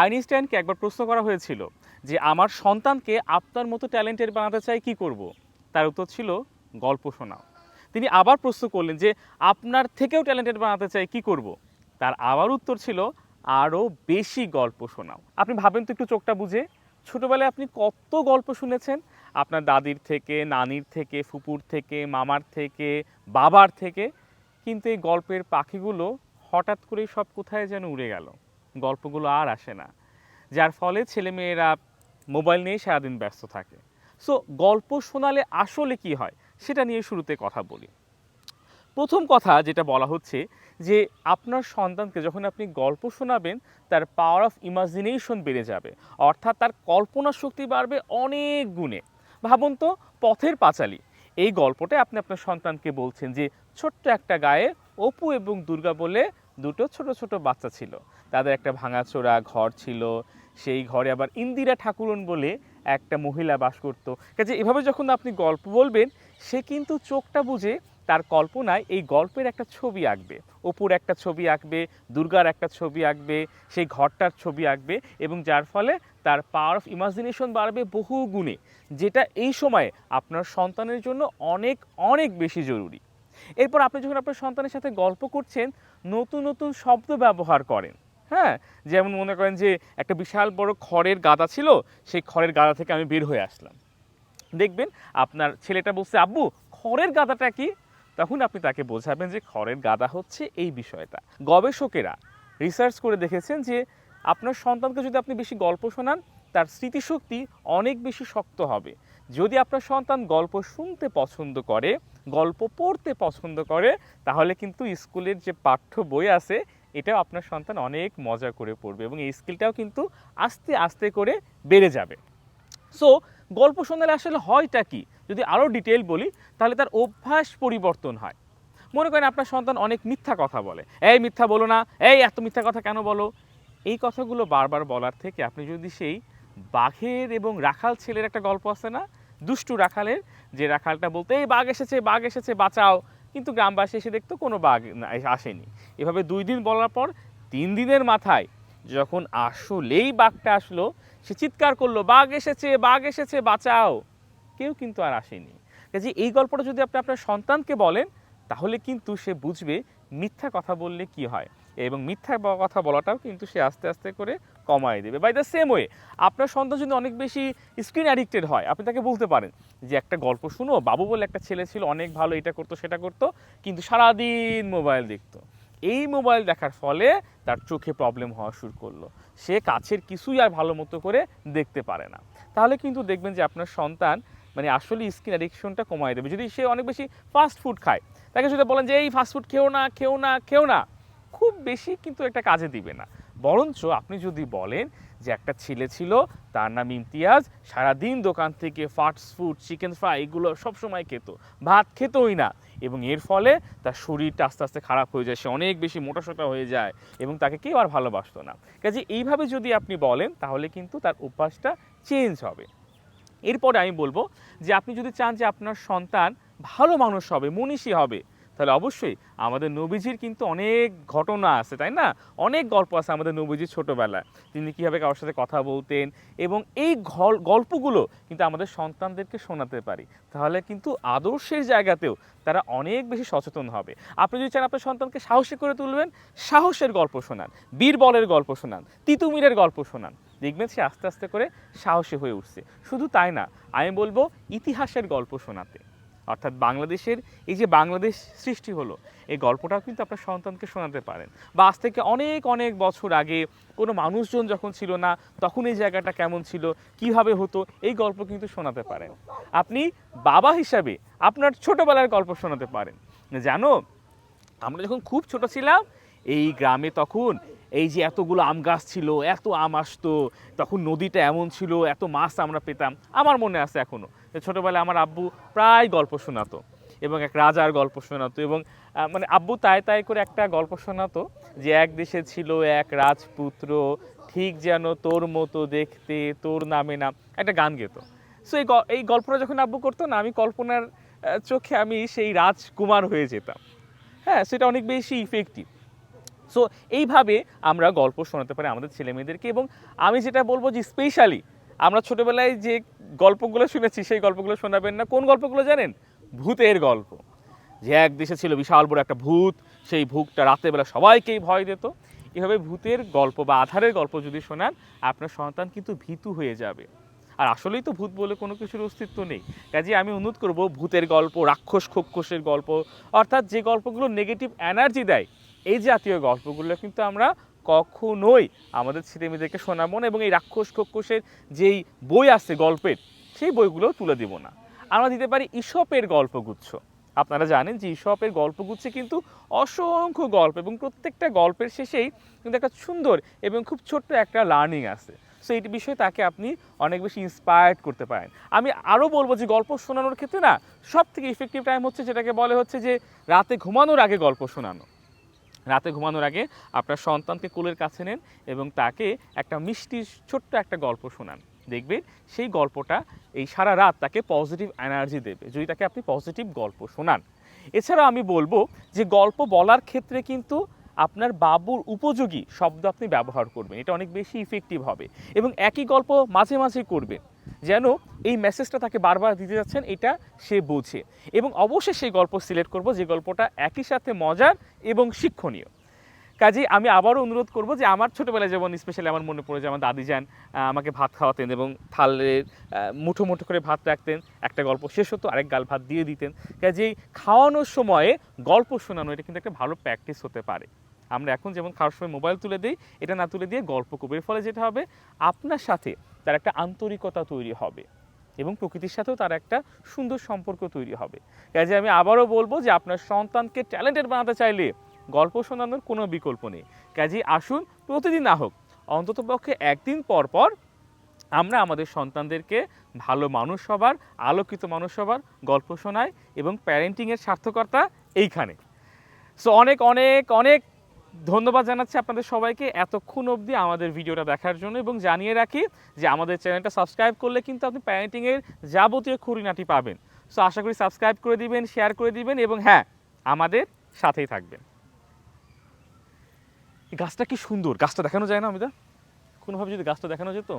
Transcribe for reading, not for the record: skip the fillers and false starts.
আইনস্টাইনকে একবার প্রশ্ন করা হয়েছিল যে আমার সন্তানকে আপনার মতো ট্যালেন্টেড বানাতে চাই কি করব। তার উত্তর ছিল গল্প শোনাও। তিনি আবার প্রশ্ন করলেন যে আপনার থেকেও ট্যালেন্টেড বানাতে চাই কি করব। তার আবার উত্তর ছিল আরও বেশি গল্প শোনাও। আপনি ভাবেন তো একটু চোখটা বুঝে, ছোটবেলায় আপনি কত গল্প শুনেছেন আপনার দাদির থেকে, নানির থেকে, ফুপুর থেকে, মামার থেকে, বাবার থেকে, কিন্তু এই গল্পের পাখিগুলো হঠাৎ করেই সব কোথায় যেন উড়ে গেল, গল্পগুলো আর আসে না, যার ফলে ছেলেমেয়েরা মোবাইল নিয়েই সারাদিন ব্যস্ত থাকে। সো গল্প শোনালে আসলে কি হয় সেটা নিয়ে শুরুতে কথা বলি। প্রথম কথা যেটা বলা হচ্ছে যে আপনার সন্তানকে যখন আপনি গল্প শোনাবেন তার পাওয়ার অফ ইমাজিনেশন বেড়ে যাবে, অর্থাৎ তার কল্পনা শক্তি বাড়বে অনেক গুণে। ভাবুন তো, পথের পাঁচালী এই গল্পটা আপনি আপনার সন্তানকে বলছেন যে ছোট্ট একটা গায়ে অপু এবং দুর্গা বলে দুটো ছোট ছোট বাচ্চা ছিল, তাদের একটা ভাঙাচোরা ঘর ছিল, সেই ঘরে আবার ইন্দিরা ঠাকুরন বলে একটা মহিলা বাস করতো। কাজে এভাবে যখন আপনি গল্প বলবেন সে কিন্তু চোখটা বুঝে তার কল্পনায় এই গল্পের একটা ছবি আঁকবে, অপুর একটা ছবি আঁকবে, দুর্গার একটা ছবি আঁকবে, সেই ঘরটার ছবি আঁকবে, এবং যার ফলে তার পাওয়ার অফ ইমাজিনেশন বাড়বে বহু গুণে, যেটা এই সময়ে আপনার সন্তানের জন্য অনেক অনেক বেশি জরুরি। এরপর আপনি যখন আপনার সন্তানের সাথে গল্প করছেন নতুন নতুন শব্দ ব্যবহার করেন। হ্যাঁ, যেমন মনে করেন যে একটা বিশাল বড় খড়ের গাদা ছিল, সেই খড়ের গাদা থেকে আমি বের হয়ে আসলাম। দেখবেন আপনার ছেলেটা বলছে আব্বু খড়ের গাদাটা কি, তখন আপনি তাকে বোঝাবেন যে খড়ের গাদা হচ্ছে এই বিষয়টা। গবেষকেরা রিসার্চ করে দেখেছেন যে আপনার সন্তানকে যদি আপনি বেশি গল্প শোনান তার স্মৃতিশক্তি অনেক বেশি শক্ত হবে। যদি আপনার সন্তান গল্প শুনতে পছন্দ করে, গল্প পড়তে পছন্দ করে, তাহলে কিন্তু স্কুলের যে পাঠ্য বই আছে এটাও আপনার সন্তান অনেক মজা করে পড়বে এবং এই স্কিলটাও কিন্তু আস্তে আস্তে করে বেড়ে যাবে। সো গল্প শোনালে আসলে হয়টা কি, যদি আরও ডিটেল বলি তাহলে তার অভ্যাস পরিবর্তন হয়। মনে করেন আপনার সন্তান অনেক মিথ্যা কথা বলে, এই মিথ্যা বলো না, এই এত মিথ্যা কথা কেন বলো। এই কথাগুলো বারবার বলার থেকে আপনি যদি সেই বাঘের এবং রাখাল ছেলের একটা গল্প আছে না, দুষ্টু রাখালের, যে রাখালটা বলতে এই বাঘ এসেছে বাঘ এসেছে বাঁচাও, কিন্তু গ্রামবাসী এসে দেখতো কোনো বাঘ আসেনি। এভাবে 2 দিন বলার পর 3 দিনের মাথায় যখন আসলেই বাঘটা আসলো, সে চিৎকার করলো বাঘ এসেছে বাঁচাও, কেউ কিন্তু আর আসেনি। কাজে এই গল্পটা যদি আপনি আপনার সন্তানকে বলেন তাহলে কিন্তু সে বুঝবে মিথ্যা কথা বললে কি হয়, এবং মিথ্যা কথা বলাটাও কিন্তু সে আস্তে আস্তে করে কমায় দেবে। বাই দ্য সেম ওয়ে আপনার সন্তান যদি অনেক বেশি স্ক্রিন অ্যাডিক্টেড হয়, আপনি তাকে বলতে পারেন যে একটা গল্প শুনো, বাবু বলে একটা ছেলে ছিল অনেক ভালো, এটা করতো সেটা করতো, কিন্তু সারাদিন মোবাইল দেখতো। এই মোবাইল দেখার ফলে তার চোখে প্রবলেম হওয়া শুরু করলো, সে কাছের কিছুই আর ভালো মতো করে দেখতে পারে না। তাহলে কিন্তু দেখবেন যে আপনার সন্তান মানে আসলে স্ক্রিন অ্যাডিকশনটা কমায় দেবে। যদি সে অনেক বেশি ফাস্ট ফুড খায়, তাকে যদি বলেন যে এই ফাস্ট ফুড খেও না খেও না খেও না, খুব বেশি কিন্তু একটা কাজে দিবে না। বরঞ্চ আপনি যদি বলেন যে একটা ছেলে ছিল, তার নাম ইমতিয়াজ, সারাদিন দোকান থেকে ফাস্ট ফুড চিকেন ফ্রাই এগুলো সবসময় খেত, ভাত খেতই না, এবং এর ফলে তার শরীরটা আস্তে আস্তে খারাপ হয়ে যায়, সে অনেক বেশি মোটাসোটা হয়ে যায় এবং তাকে কেউ আর ভালোবাসতো না। কাজে এইভাবে যদি আপনি বলেন তাহলে কিন্তু তার অভ্যাসটা চেঞ্জ হবে। এরপরে আমি বলবো যে আপনি যদি চান যে আপনার সন্তান ভালো মানুষ হবে, মনীষী হবে, তাহলে অবশ্যই আমাদের নবীজির কিন্তু অনেক ঘটনা আছে, তাই না? অনেক গল্প আছে আমাদের নবীজির ছোটোবেলায়, তিনি কীভাবে কারোর সাথে কথা বলতেন, এবং এই গল্পগুলো কিন্তু আমাদের সন্তানদেরকে শোনাতে পারি, তাহলে কিন্তু আদর্শের জায়গাতেও তারা অনেক বেশি সচেতন হবে। আপনি যদি চান আপনার সন্তানকে সাহসী করে তুলবেন, সাহসের গল্প শোনান, বীরবলের গল্প শোনান, তিতুমিরের গল্প শোনান, দেখবেন সে আস্তে আস্তে করে সাহসী হয়ে উঠছে। শুধু তাই না, আমি বলবো ইতিহাসের গল্প শোনাতে, অর্থাৎ বাংলাদেশের এই যে বাংলাদেশ সৃষ্টি হলো এই গল্পটাও কিন্তু আপনার সন্তানকে শোনাতে পারেন। বা আজ থেকে অনেক অনেক বছর আগে কোনো মানুষজন যখন ছিল না তখন এই জায়গাটা কেমন ছিল, কিভাবে হতো, এই গল্প কিন্তু শোনাতে পারেন। আপনি বাবা হিসাবে আপনার ছোটোবেলার গল্প শোনাতে পারেন। জানো, আমরা যখন খুব ছোট ছিলাম এই গ্রামে তখন এই যে এতগুলো আম গাছ ছিল, এত আম আসতো, তখন নদীটা এমন ছিল, এত মাছ আমরা পেতাম। আমার মনে আছে এখনও, ছোটোবেলায় আমার আব্বু প্রায় গল্প শোনাতো এবং এক রাজার গল্প শোনাতো, এবং মানে আব্বু তাই তাই করে একটা গল্প শোনাতো যে এক দেশে ছিল এক রাজপুত্র, ঠিক যেন তোর মতো দেখতে, তোর নামে নাম, একটা গান গেতো। সো এই গল্পটা যখন আব্বু করতো না, আমি কল্পনার চোখে আমি সেই রাজকুমার হয়ে যেতাম। হ্যাঁ, সেটা অনেক বেশি ইফেক্টিভ। সো এইভাবে আমরা গল্প শোনাতে পারি আমাদের ছেলেমেয়েদেরকে। এবং আমি যেটা বলবো যে স্পেশালি আমরা ছোটোবেলায় যে গল্পগুলো শুনেছি সেই গল্পগুলো শোনাবেন না। কোন গল্পগুলো জানেন? ভূতের গল্প। যে এক দেশে ছিল বিশাল বড় একটা ভূত, সেই ভূতটা রাতের বেলা সবাইকেই ভয় দিত। এভাবে ভূতের গল্প বা আধারের গল্প যদি শোনান, আপনার সন্তান কিন্তু ভীতু হয়ে যাবে। আর আসলেই তো ভূত বলে কোনো কিছুর অস্তিত্ব নেই। কাজেই আমি অনুরোধ করব, ভূতের গল্প, রাক্ষস খোক্ষসের গল্প, অর্থাৎ যে গল্পগুলো নেগেটিভ এনার্জি দেয়, এই জাতীয় গল্পগুলো কিন্তু আমরা কখনোই আমাদের ছেলেমেয়েদেরকে শোনাবো না। এবং এই রাক্ষস খোক্ষসের যেই বই আছে গল্পের, সেই বইগুলো তুলে দিব না। আমরা দিতে পারি ঈশপের গল্পগুচ্ছ। আপনারা জানেন যে ঈশপের গল্পগুচ্ছে কিন্তু অসংখ্য গল্প, এবং প্রত্যেকটা গল্পের শেষেই কিন্তু একটা সুন্দর এবং খুব ছোট্ট একটা লার্নিং আছে। সো এই বিষয়ে তাকে আপনি অনেক বেশি ইন্সপায়ার্ড করতে পারেন। আমি আরও বলবো যে গল্প শোনানোর ক্ষেত্রে না সব থেকে ইফেক্টিভ টাইম হচ্ছে যেটাকে বলে হচ্ছে যে রাতে ঘুমানোর আগে গল্প শোনানো। রাতে ঘুমানোর আগে আপনার সন্তানকে কোলের কাছে নেন এবং তাকে একটা মিষ্টি ছোট্ট একটা গল্প শোনান। দেখবেন সেই গল্পটা এই সারা রাত তাকে পজিটিভ এনার্জি দেবে, যদি তাকে আপনি পজিটিভ গল্প শোনান। এছাড়াও আমি বলবো যে গল্প বলার ক্ষেত্রে কিন্তু আপনার বাবুর উপযোগী শব্দ আপনি ব্যবহার করবেন, এটা অনেক বেশি ইফেক্টিভ হবে। এবং একই গল্প মাঝে মাঝে করবেন, যেন এই মেসেজটা তাকে বারবার দিতে যাচ্ছেন এটা সে বোঝে। এবং অবশ্যই সেই গল্প সিলেক্ট করব যে গল্পটা একই সাথে মজার এবং শিক্ষণীয়। কাজেই আমি আবারও অনুরোধ করব যে আমার ছোটোবেলায় যেমন স্পেশালি আমার মনে পড়ে যে আমার দাদি যান আমাকে ভাত খাওয়াতেন এবং থালের মুঠো মুঠো করে ভাত রাখতেন, একটা গল্প শেষ হতো আরেক গাল ভাত দিয়ে দিতেন। কাজেই খাওয়ানোর সময়ে গল্প শোনানো এটা কিন্তু একটা ভালো প্র্যাকটিস হতে পারে। আমরা এখন যেমন খাওয়ার সময় মোবাইল তুলে দিই, এটা না তুলে দিয়ে গল্প করব। এর ফলে যেটা হবে, আপনার সাথে তার একটা আন্তরিকতা তৈরি হবে এবং প্রকৃতির সাথেও তার একটা সুন্দর সম্পর্ক তৈরি হবে। কাজে আমি আবারও বলবো যে আপনার সন্তানকে ট্যালেন্টেড বানাতে চাইলে গল্প শোনানোর কোনো বিকল্প নেই। কাজেই আসুন, প্রতিদিন না হোক অন্ততপক্ষে একদিন পর পর আমরা আমাদের সন্তানদেরকে ভালো মানুষ হবার, আলোকিত মানুষ হবার গল্প শোনাই। এবং প্যারেন্টিংয়ের সার্থকতা এইখানে। সো অনেক অনেক অনেক ধন্যবাদ জানাচ্ছি আপনাদের সবাইকে এতক্ষণ অবধি আমাদের ভিডিওটা দেখার জন্য। এবং জানিয়ে রাখি যে আমাদের চ্যানেলটা সাবস্ক্রাইব করলে কিন্তু আপনি প্যারেন্টিংয়ের যাবতীয় খুঁটিনাটি পাবেন। সো আশা করি সাবস্ক্রাইব করে দিবেন, শেয়ার করে দিবেন এবং হ্যাঁ, আমাদের সাথেই থাকবেন। গাছটা কি সুন্দর, গাছটা দেখানো যায় না অমিতা? কোনোভাবে যদি গাছটা দেখানো যেত।